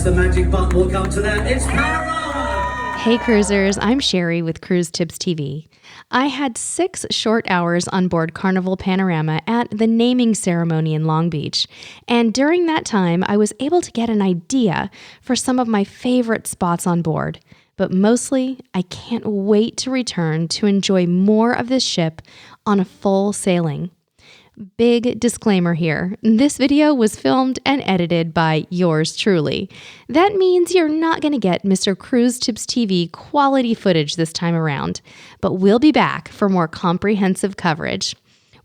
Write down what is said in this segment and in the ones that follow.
the magic button will come to that. It's Panorama! Hey cruisers, I'm Sherry with Cruise Tips TV. I had 6 short hours on board Carnival Panorama at the naming ceremony in Long Beach, and during that time I was able to get an idea for some of my favorite spots on board. But mostly, I can't wait to return to enjoy more of this ship on a full sailing. Big disclaimer here, this video was filmed and edited by yours truly. That means you're not going to get Mr. Cruise Tips TV quality footage this time around, but we'll be back for more comprehensive coverage.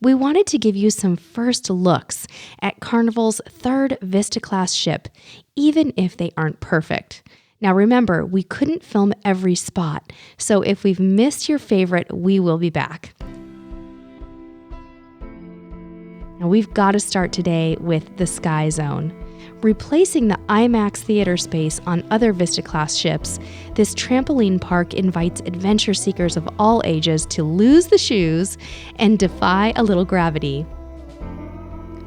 We wanted to give you some first looks at Carnival's 3rd Vista-class ship, even if they aren't perfect. Now remember, we couldn't film every spot, so if we've missed your favorite, we will be back. Now we've got to start today with the Sky Zone. Replacing the IMAX theater space on other Vista-class ships, this trampoline park invites adventure seekers of all ages to lose the shoes and defy a little gravity.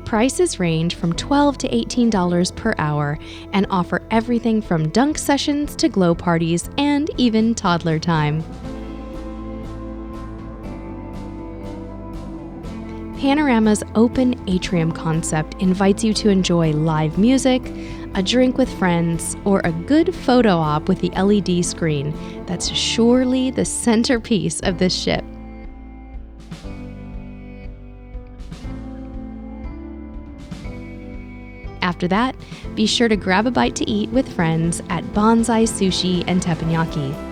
Prices range from $12 to $18 per hour and offer everything from dunk sessions to glow parties and even toddler time. Panorama's open atrium concept invites you to enjoy live music, a drink with friends, or a good photo op with the LED screen that's surely the centerpiece of this ship. After that, be sure to grab a bite to eat with friends at Bonsai Sushi and Teppanyaki.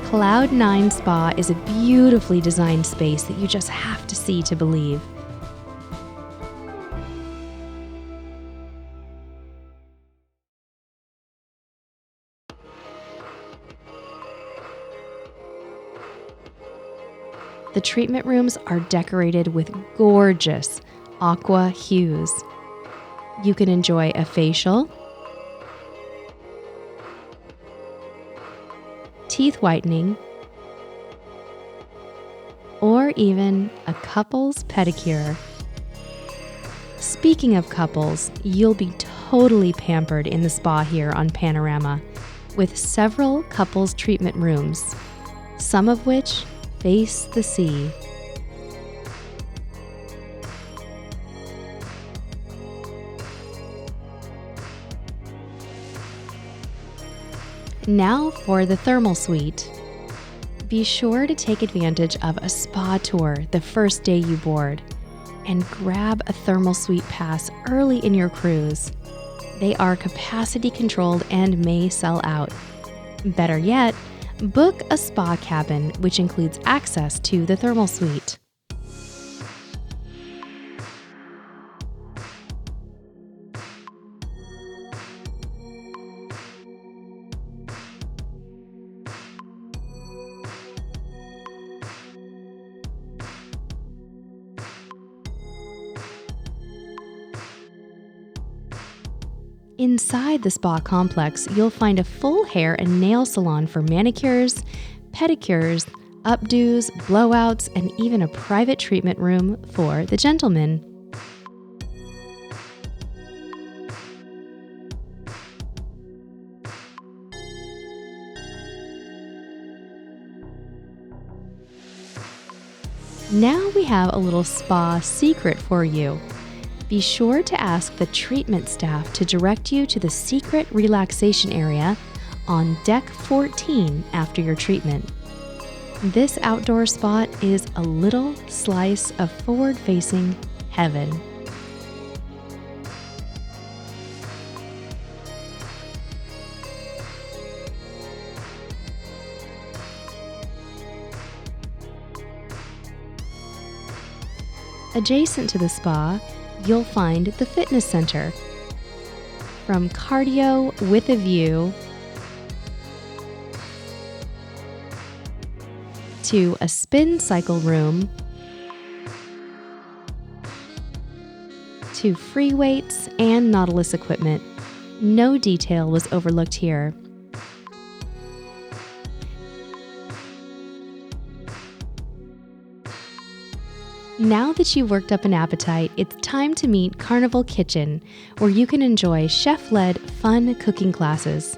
Cloud9 Spa is a beautifully designed space that you just have to see to believe. The treatment rooms are decorated with gorgeous aqua hues. You can enjoy a facial, teeth whitening, or even a couple's pedicure. Speaking of couples, you'll be totally pampered in the spa here on Panorama, with several couples treatment rooms, some of which face the sea. Now for the thermal suite. Be sure to take advantage of a spa tour the first day you board, and grab a thermal suite pass early in your cruise. They are capacity controlled and may sell out. Better yet, book a spa cabin, which includes access to the thermal suite. Inside the spa complex, you'll find a full hair and nail salon for manicures, pedicures, updos, blowouts, and even a private treatment room for the gentlemen. Now we have a little spa secret for you. Be sure to ask the treatment staff to direct you to the secret relaxation area on Deck 14 after your treatment. This outdoor spot is a little slice of forward-facing heaven. Adjacent to the spa, you'll find the fitness center. From cardio with a view to a spin cycle room to free weights and Nautilus equipment, no detail was overlooked here. Now that you've worked up an appetite, it's time to meet Carnival Kitchen, where you can enjoy chef-led fun cooking classes.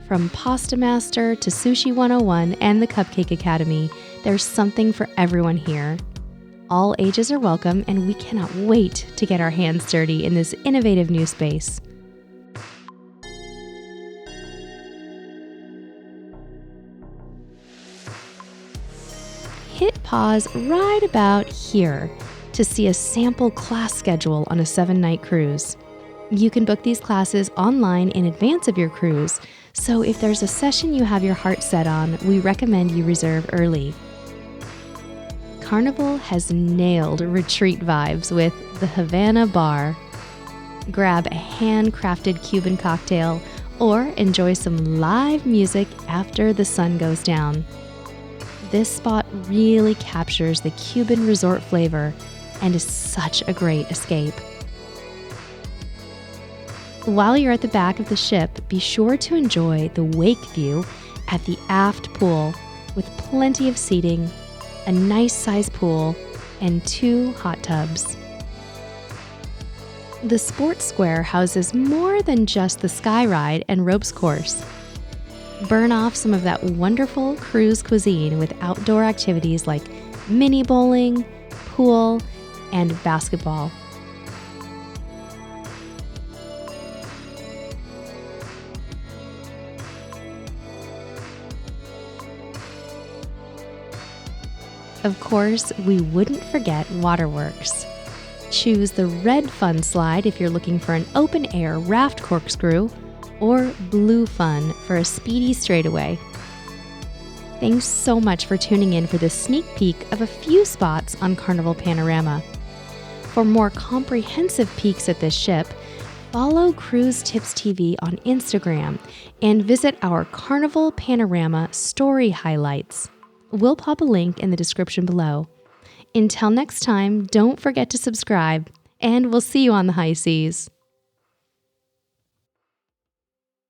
From Pasta Master to Sushi 101 and the Cupcake Academy, there's something for everyone here. All ages are welcome, and we cannot wait to get our hands dirty in this innovative new space. Hit pause right about here to see a sample class schedule on a 7-night cruise. You can book these classes online in advance of your cruise, so if there's a session you have your heart set on, we recommend you reserve early. Carnival has nailed retreat vibes with the Havana Bar. Grab a handcrafted Cuban cocktail or enjoy some live music after the sun goes down. This spot really captures the Cuban resort flavor and is such a great escape. While you're at the back of the ship, be sure to enjoy the wake view at the Aft Pool with plenty of seating, a nice sized pool, and 2 hot tubs. The Sports Square houses more than just the sky ride and ropes course. Burn off some of that wonderful cruise cuisine with outdoor activities like mini bowling, pool, and basketball. Of course, we wouldn't forget Waterworks. Choose the red fun slide if you're looking for an open-air raft corkscrew, or blue fun for a speedy straightaway. Thanks so much for tuning in for this sneak peek of a few spots on Carnival Panorama. For more comprehensive peeks at this ship, follow Cruise Tips TV on Instagram and visit our Carnival Panorama story highlights. We'll pop a link in the description below. Until next time, don't forget to subscribe, and we'll see you on the high seas.